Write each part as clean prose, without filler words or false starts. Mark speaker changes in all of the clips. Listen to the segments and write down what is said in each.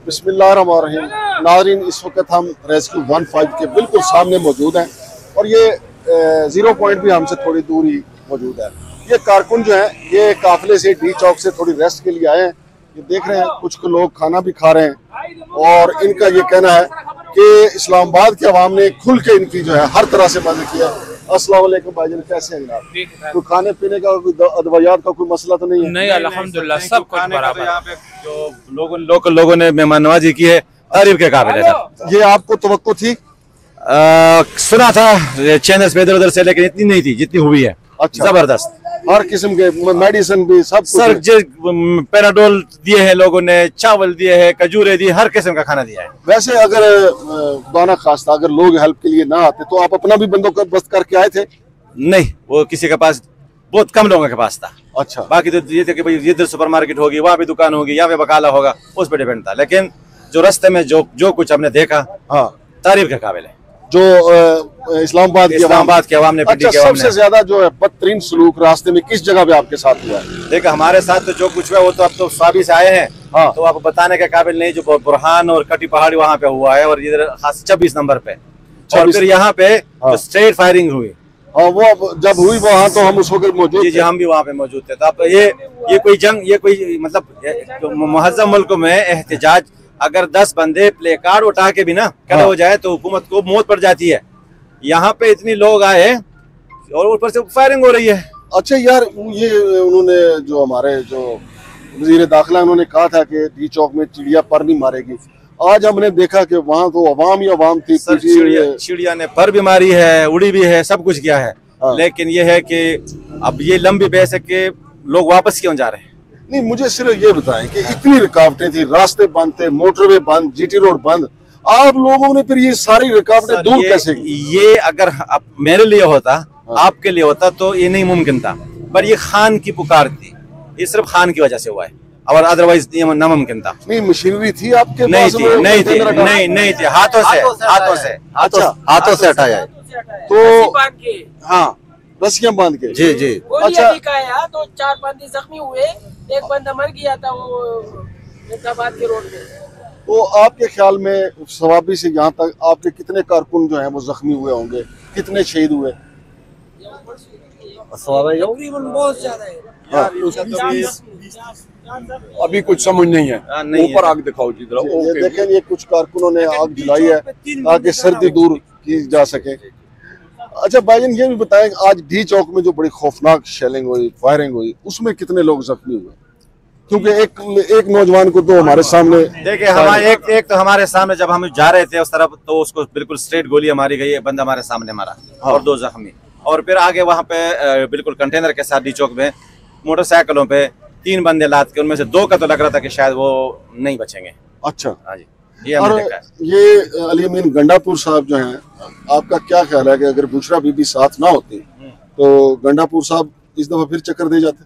Speaker 1: बिस्मिल्लाहिर्रहमानिर्रहीम। नाज़रीन, इस वक्त हम रेस्क्यू 15 के बिल्कुल सामने मौजूद हैं और ये 0 पॉइंट भी हमसे थोड़ी दूर ही मौजूद है। ये कारकुन जो हैं ये काफिले से डी चौक से थोड़ी रेस्ट के लिए आए हैं। ये देख रहे हैं कुछ लोग खाना भी खा रहे हैं और इनका ये कहना है कि इस्लामाबाद के अवाम ने खुल के इनकी जो है हर तरह से मदद किया। अस्सलाम वालेकुम भाईजान, कैसे हैं आप? तो खाने पीने का कोई अदवायात का कोई मसला तो नहीं है?
Speaker 2: नहीं, अल्हम्दुलिल्लाह सब कुछ बराबर। यहाँ पे जो लोगों ने मेहमान नवाजी की है, तारीफ के काबिल है।
Speaker 1: ये आपको तवक्को थी?
Speaker 2: सुना था चैनल्स पे इधर उधर से, लेकिन इतनी नहीं थी जितनी हुई है।
Speaker 1: अच्छा,
Speaker 2: जबरदस्त।
Speaker 1: हर किस्म के मेडिसिन भी सब
Speaker 2: सर, पैराडोल दिए हैं लोगों ने, चावल दिए हैं, खजूरें दी, हर किस्म का खाना दिया है।
Speaker 1: वैसे अगर दाना खास्ता अगर लोग हेल्प के लिए ना आते तो आप अपना भी बंदोबस्त करके आए थे?
Speaker 2: नहीं, वो किसी के पास, बहुत कम लोगों के पास था।
Speaker 1: अच्छा,
Speaker 2: बाकी तो ये थे कि भाई इधर सुपरमार्केट होगी, वहाँ भी दुकान होगी, यहाँ पे बकाला होगा, उस पर डिपेंड था। लेकिन जो रास्ते में जो कुछ हमने देखा, हाँ, तारीफ के काबिल है।
Speaker 1: जो इस्लामाबाद के अवाम ने, अच्छा, सबसे ज्यादा जो है बदतरीन सलूक रास्ते में किस जगह पे आपके साथ हुआ है?
Speaker 2: देखो, हमारे साथ तो जो कुछ हुआ वो तो अब तो स्वाबी से आए हैं, हाँ, तो आपको बताने के काबिल नहीं। जो बुरहान और कटी पहाड़ी वहाँ पे हुआ है और इधर खास 26 नंबर पे, और फिर यहाँ पे स्ट्रेट फायरिंग हुई।
Speaker 1: और वो जब हुई वहाँ तो हम उस वक्त मौजूद थे।
Speaker 2: जी, हम भी वहाँ पे मौजूद थे। तो अब ये कोई जंग, ये कोई मतलब मुहज़्ज़म मुल्क में एहतजाज, अगर 10 बंदे प्ले कार्ड उठा के भी ना खड़ा हो जाए तो हुकूमत को मौत पड़ जाती है। यहाँ पे इतनी लोग आए और ऊपर से फायरिंग हो रही है।
Speaker 1: अच्छा यार, ये उन्होंने जो हमारे जो वज़ीर दाखिला उन्होंने कहा था कि डी चौक में चिड़िया पर नहीं मारेगी। आज हमने देखा कि वहाँ तो अवाम ही अवाम थी।
Speaker 2: चिड़िया ने पर भी मारी है, उड़ी भी है, सब कुछ किया है। लेकिन ये है कि अब ये लंबी बहस है कि लोग वापस क्यों जा रहे हैं।
Speaker 1: नहीं, मुझे सिर्फ ये बताएं कि इतनी रुकावटें थी, रास्ते बंद थे, मोटरवे बंद, जीटी रोड बंद, आप लोगों ने फिर ये सारी रुकावटें दूर कैसे की?
Speaker 2: ये अगर मेरे लिए होता, आपके लिए होता तो ये नहीं मुमकिन था, पर ये खान की पुकार थी। ये सिर्फ खान की वजह से हुआ है और अदरवाइज ये नामुमकिन था।
Speaker 1: नहीं, मशीनरी थी आपके पास?
Speaker 2: नहीं थी, हाथों से हटाया है।
Speaker 1: तो हाँ, रस्सियां बांध के।
Speaker 2: जी जी।
Speaker 3: अच्छा, तो 4 बंदे जख्मी हुए, एक बंदा मर गया था वो हैदराबाद के रोड पे।
Speaker 1: तो आपके ख्याल में सवाबी से यहाँ तक आपके कितने कारकुन जो हैं वो जख्मी हुए होंगे, कितने शहीद हुए?
Speaker 3: तकरीबन बहुत ज्यादा है।
Speaker 4: अभी कुछ समझ नहीं है। ऊपर आग दिखाओ जी जरा।
Speaker 1: ये देखें, ये कुछ कारकुनों ने आग जलाई है ताकि सर्दी दूर की जा सके। अच्छा भाईजान, ये भी बताएं, आज डी चौक में जो बड़ी खौफनाक शेलिंग हुई, फायरिंग हुई, उसमें कितने लोग जख्मी हुए? क्योंकि एक नौजवान को तो हमारे सामने
Speaker 2: देखिए, हमारे एक तो हमारे सामने जब हम जा रहे थे उस तरफ, तो उसको बिल्कुल स्ट्रेट गोली मारी गई, बंदा हमारे सामने मारा, हाँ, और 2 जख्मी। और फिर आगे वहाँ पे बिल्कुल कंटेनर के साथ डी चौक में मोटरसाइकिलों पे 3 बंदे लाद के, उनमें से 2 का तो लग रहा था कि शायद वो नहीं बचेंगे।
Speaker 1: अच्छा,
Speaker 2: हाँ जी, ये हमने देखा है।
Speaker 1: ये अली अमीन गंडापुर साहब जो हैं, आपका क्या ख्याल है कि अगर बुशरा बीबी साथ ना होती तो गंडापुर साहब इस दफा फिर चक्कर दे जाते?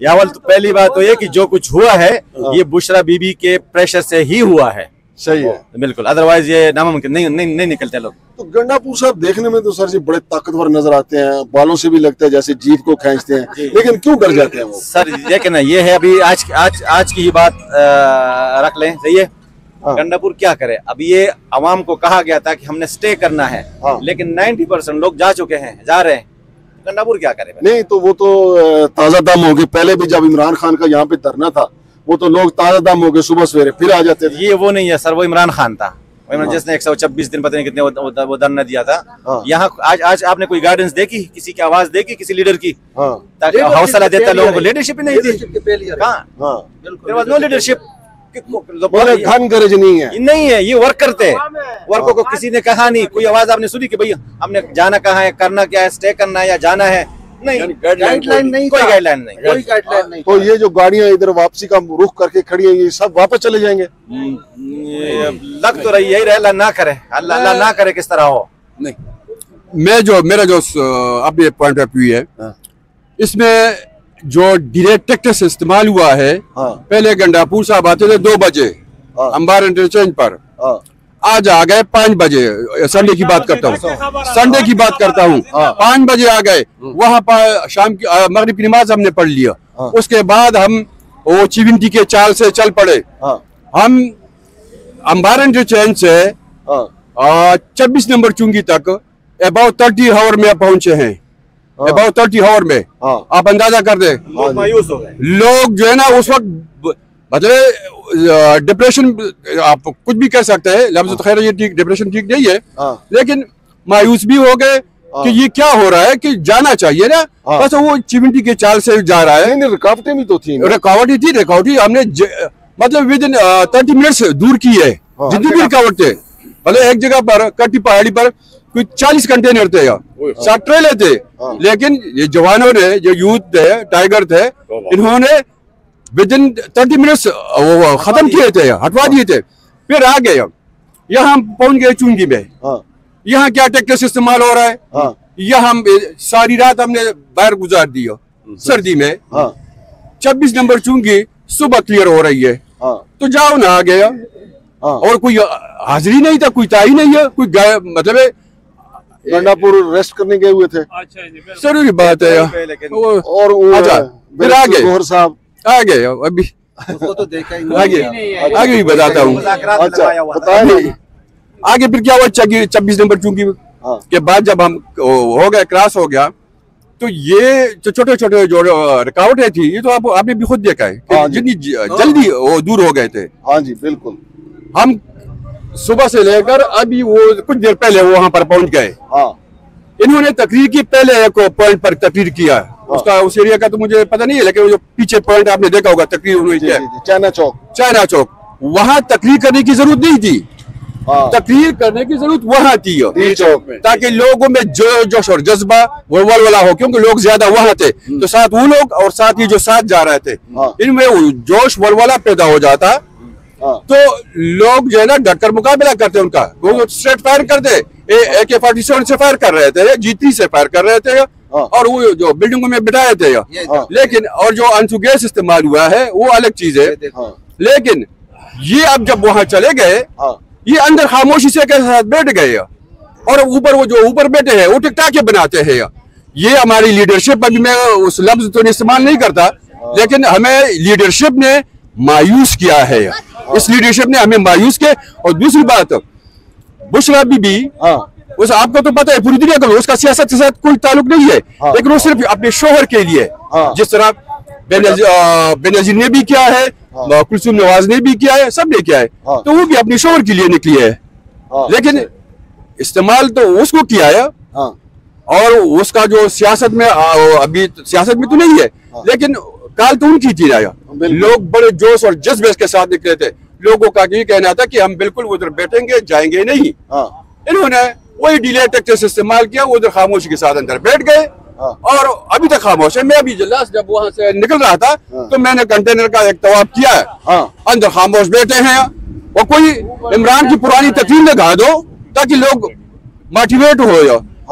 Speaker 2: यावल तो पहली बात तो ये कि जो कुछ हुआ है ये बुशरा बीबी के प्रेशर से ही हुआ है।
Speaker 1: सही है,
Speaker 2: बिल्कुल, अदरवाइज ये नामुमकिन नहीं निकलते लोग।
Speaker 1: तो गंडापुर साहब देखने में तो सर जी बड़े ताकतवर नजर आते हैं, बालों से भी लगता है जैसे जीप को खींचते हैं, लेकिन क्यों डर जाते हैं वो?
Speaker 2: सर देखिए ना, ये है अभी आज की ही बात रख लें, सही है। गंडापुर क्या करे, अभी ये अवाम को कहा गया था कि हमने स्टे करना है, लेकिन 90% लोग जा चुके हैं, जा रहे हैं। गंडापुर क्या करे? नहीं,
Speaker 1: तो वो तो ताजा दम हो गए। पहले भी जब इमरान खान का यहाँ पे धरना था, वो तो लोग ताजा दम हो गए, सुबह सवेरे फिर आ जाते थे।
Speaker 2: ये वो नहीं है सर, वो इमरान खान था, जिसने 126 दिन पता नहीं कितने वो धरना दिया था। यहाँ आज आपने कोई गाइडेंस देखी, किसी की आवाज देखी, किसी लीडर की, ताकि हौसला देता लोगों को? लीडरशिप ही नहीं थी। कहाँ नो लीडरशिप,
Speaker 1: गरज
Speaker 2: नहीं है। ये वर्कर थे, वर्कर को किसी ने कहा नहीं, कोई आवाज आपने सुनी कि भैया हमने जाना कहाँ है, करना क्या है, स्टे करना है या जाना है? नहीं, गाइडलाइन नहीं, कोई गाइडलाइन नहीं।
Speaker 1: तो ये जो गाड़ियां इधर वापसी का रुख करके खड़ी है, ये सब वापस चले जाएंगे?
Speaker 2: लग तो रही है, अल्लाह ना करे, अल्लाह ना करे किस तरह हो।
Speaker 4: नहीं, मेरा जो अब ये पॉइंट ऑफ व्यू है, इसमें जो डायरेक्ट टैक्स इस्तेमाल हुआ है, पहले गंडापुर साहब आते थे 2 बजे अंबार इंटरचेंज पर, आज आ गए 5 बजे। संडे की बात करता हूँ, 5 बजे आ गए। वहाँ पर शाम की मगरिब की नमाज हमने पढ़ लिया, उसके बाद हम वो चिविंटी के चाल से चल पड़े। हम अंबार इंटरचेंज से 26 नंबर चुंगी तक अबाउट 30 आवर में पहुंचे हैं। अबाउट 30 आवर में आप अंदाजा कर दे।
Speaker 2: मायूस हो गए
Speaker 4: लोग जो है ना उस वक्त, मतलब डिप्रेशन, आप कुछ भी कह सकते हैं, लफ्ज़ तो खैर ये ठीक, डिप्रेशन ठीक नहीं है, लेकिन मायूस भी हो गए कि ये क्या हो रहा है, कि जाना चाहिए ना, बस वो चिविंटी के चाल से जा रहा है।
Speaker 1: नहीं, रुकावटें भी तो थी,
Speaker 4: रुकावटें हमने मतलब विद इन 30 मिनट्स दूर की है। जितनी भी रुकावट थे, मतलब एक जगह पर कट्टी पहाड़ी पर कोई 40 कंटेनर थे या 60 ट्रेले थे, लेकिन ये जवानों ने, जो यूथ थे, टाइगर थे, इन्होंने विद इन 30 मिनट्स वो खत्म किए थे, हटवा दिए थे। फिर आ गए, यहाँ हम पहुंच गए चुंगी में। यहाँ क्या टेक्निक्स इस्तेमाल हो रहा है, यहाँ हम सारी रात हमने बाहर गुजार दी सर्दी में। 26 नंबर चुंगी सुबह क्लियर हो रही है, तो जाओ ना आ गया, और कोई हाजिरी नहीं था, कोई ताई नहीं है, कोई मतलब
Speaker 1: गंडापुर रेस्ट करने गए हुए थे।
Speaker 4: जरूरी बात है।
Speaker 1: और
Speaker 4: फिर आ गए,
Speaker 1: गौहर साहब
Speaker 4: आ गए, अभी
Speaker 2: उसको तो देखा ही
Speaker 4: आगे भी बताता हूँ।
Speaker 1: बताए
Speaker 4: आगे फिर क्या हुआ, 26 नंबर चुंगी के बाद जब हम हो गए, क्रॉस हो गया, तो ये जो छोटे छोटे जो रुकावटें थी, ये तो आपने भी खुद देखा है कि जितनी जल्दी वो दूर हो गए थे।
Speaker 1: हाँ जी, बिल्कुल।
Speaker 4: हम सुबह से लेकर अभी वो कुछ देर पहले वहां पर पहुंच गए। इन्होंने तकरीर की, पहले एक पॉइंट पर तकरीर किया, उसका उस एरिया का तो मुझे पता नहीं है, लेकिन जो पीछे पॉइंट आपने देखा होगा तकरीर उन्होंने किया, चाइना चौक, वहां तकरीर करने की जरूरत नहीं थी। तकरीर करने की जरूरत वहां थी चौक में, ताकि लोगों में जोश और जज्बा वलवला हो, क्योंकि लोग ज्यादा वहां थे, तो साथ वो लोग और साथ ही जो साथ जा रहे थे, इनमें जोश वलवला पैदा हो जाता, तो लोग जो है ना डटकर मुकाबला करते उनका। वो स्ट्रेट फायर करते, AK-47 से फायर कर रहे थे, G3 से फायर कर रहे थे, और वो जो बिल्डिंगों में बिठाए थे। लेकिन और जो आंसू गैस इस्तेमाल हुआ है वो अलग चीज है, लेकिन ये अब जब वहां चले गए, ये अंदर खामोशी से के साथ बैठ गए, और ऊपर वो जो ऊपर बैठे हैं वो टिकटाके बनाते हैं। ये हमारी लीडरशिप, अभी मैं उस लफ्ज तो इस्तेमाल नहीं करता, लेकिन हमें लीडरशिप ने मायूस किया है। इस लीडरशिप ने हमें मायूस किया। और दूसरी बात, बुशरा बीबी, उस आपको तो पता है पूरी दुनिया को, उसका सियासत के साथ कोई ताल्लुक नहीं है, लेकिन वो सिर्फ अपने शोहर के लिए, जिस तरह बेनजीर ने भी किया है, कुलसूम नवाज ने भी किया है, सब ने किया है, तो वो भी अपने शोहर के लिए निकली है, लेकिन इस्तेमाल तो उसको किया है। और उसका जो सियासत में, अभी सियासत में तो नहीं है, लेकिन काल तो उनकी थी। लोग बड़े जोश और जज्बे के साथ निकले थे। लोगों का ये कहना था कि हम बिल्कुल उधर बैठेंगे, जाएंगे नहीं। इन्होंने वही डिले टैक्टिक्स इस्तेमाल किया, उधर खामोशी के साथ अंदर बैठ गए, और अभी तक खामोश है। मैं अभी लास्ट जब वहां से निकल रहा था, तो मैंने कंटेनर का एक तवाब किया है, अंदर खामोश बैठे हैं। और कोई इमरान की पुरानी तकरीर लगा दो ताकि लोग मोटिवेट हो,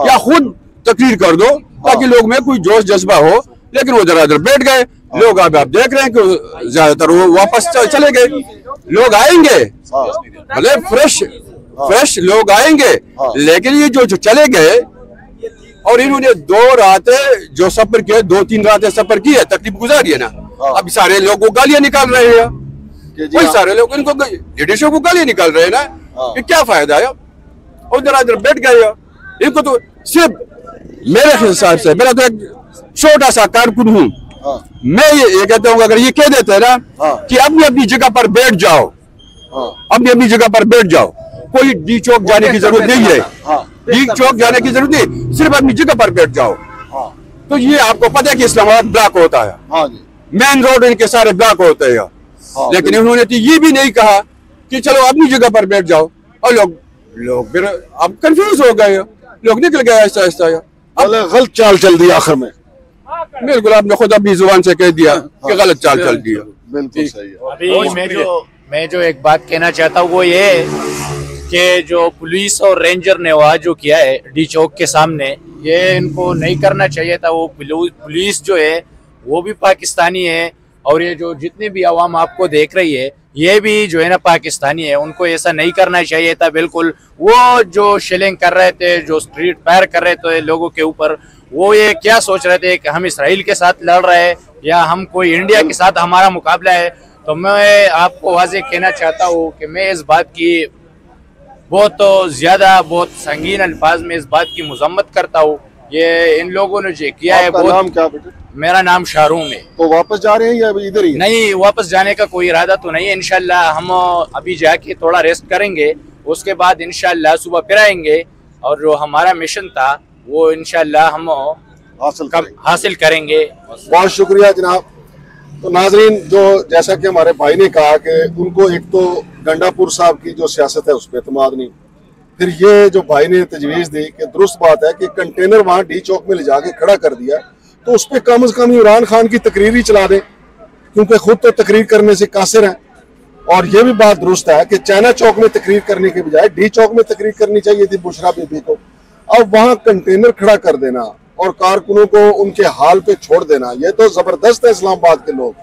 Speaker 4: या खुद तकरीर कर दो ताकि लोग में कोई जोश जज्बा हो, लेकिन वो जरा बैठ गए। लोग अब आप देख रहे हैं कि ज्यादातर वो वापस चले गए। लोग आएंगे, भले फ्रेश लोग आएंगे, लेकिन ये जो चले गए, और इन्होंने 2 रातें जो सफर किए, 2-3 रातें सफर की है, तकलीफ गुजारी है ना। अब सारे लोग वो गालियां निकाल रहे हैं, वही सारे लोग इनको लीडरशिप को गालियां निकाल रहे हैं ना, कि क्या फायदा है। और जरा इधर बैठ गए, इनको तो सिर्फ मेरे हिसाब से, मेरा तो एक छोटा सा कारकुन हूँ, मैं ये कहता हूँ, अगर ये कह देते हैं ना कि अपनी अपनी जगह पर बैठ जाओ, अपनी अपनी जगह पर बैठ जाओ, कोई डी चौक जाने की जरूरत नहीं है, डी चौक जाने की जरूरत नहीं, सिर्फ अपनी जगह पर बैठ जाओ। तो ये आपको पता है कि इस्लामाबाद ब्लॉक होता है, मेन रोड इनके सारे ब्लॉक होते हैं, लेकिन उन्होंने तो ये भी नहीं कहा कि चलो अपनी जगह पर बैठ जाओ। और लोग फिर अब कंफ्यूज हो गए, लोग निकल गए ऐसा ऐसा,
Speaker 1: गलत चाल चल दी आखिर में।
Speaker 4: बिल्कुल, आपने खुद अपनी जुबान से कह दिया कि गलत चाल चल दी है।
Speaker 1: बिल्कुल सही है।
Speaker 5: अभी मैं जो एक बात कहना चाहता हूँ वो ये कि जो पुलिस और रेंजर ने वहाँ जो किया है डी चौक के सामने, ये इनको नहीं करना चाहिए था। वो पुलिस जो है वो भी पाकिस्तानी है, और ये जो जितनी भी आवाम आपको देख रही है ये भी जो है ना पाकिस्तानी है। उनको ऐसा नहीं करना चाहिए था बिल्कुल। वो जो शेलिंग कर रहे थे, जो स्ट्रीट फायर कर रहे थे लोगों के ऊपर, वो ये क्या सोच रहे थे कि हम इसराइल के साथ लड़ रहे हैं, या हम कोई इंडिया के साथ हमारा मुकाबला है, तो मैं आपको वाज़ेह कहना चाहता हूँ कि मैं इस बात की बहुत ज़्यादा बहुत संगीन अल्फाज में इस बात की मजम्मत करता हूँ। ये इन लोगों ने जो किया है बहुत।
Speaker 1: नाम क्या बेटे?
Speaker 5: मेरा नाम शाहरूम है।
Speaker 1: तो वापस जा रहे हैं या अभी इधर ही?
Speaker 5: नहीं, वापस जाने का कोई इरादा तो नहीं है। इंशाल्लाह हम अभी जाके थोड़ा रेस्ट करेंगे, उसके बाद इंशाल्लाह सुबह फिर आएंगे और जो हमारा मिशन था वो इंशाल्लाह हम हासिल करेंगे।
Speaker 1: बहुत शुक्रिया जनाब। तो नाजरीन, जो जैसा कि हमारे भाई ने कहा कि उनको एक तो गंडापुर साहब की जो सियासत है उस पर एतमाद नहीं, फिर ये जो भाई ने तजवीज़ दी कि दुरुस्त बात है कि कंटेनर वहाँ डी चौक में ले जाके खड़ा कर दिया, तो उस पर कम से कम इमरान खान की तकरीर ही चला दें, क्योंकि खुद तो तकरीर करने से कासिर हैं। और ये भी बात दुरुस्त है कि चाइना चौक में तकरीर करने के बजाय डी चौक में तकरीर करनी चाहिए थी बुशरा बीबी को। अब वहाँ कंटेनर खड़ा कर देना और कारकुनों को उनके हाल पे छोड़ देना, ये तो जबरदस्त है। इस्लामाबाद के लोग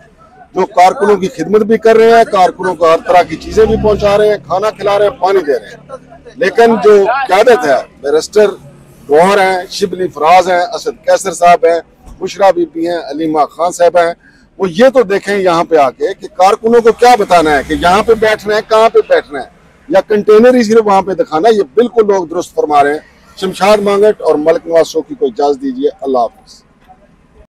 Speaker 1: जो कारकुनों की खिदमत भी कर रहे हैं, कारकुनों को हर तरह की चीजें भी पहुंचा रहे हैं, खाना खिला रहे हैं, पानी दे रहे हैं, लेकिन जो क्यादत है, बैरिस्टर गौहर हैं, शिबली फराज हैं, असद कैसर साहब हैं, बुशरा बीबी हैं, अलीमा खान साहब हैं, वो ये तो देखें यहाँ पे आके कि कारकुनों को क्या बताना है कि यहाँ पे बैठना है, कहाँ पे बैठना है, या कंटेनर ही सिर्फ वहां पे दिखाना। ये बिल्कुल लोग दुरुस्त फरमा रहे हैं। शमशाद मांगट और मलिक नवाज शो की को इजाजत दीजिए। अल्लाह हाफिज।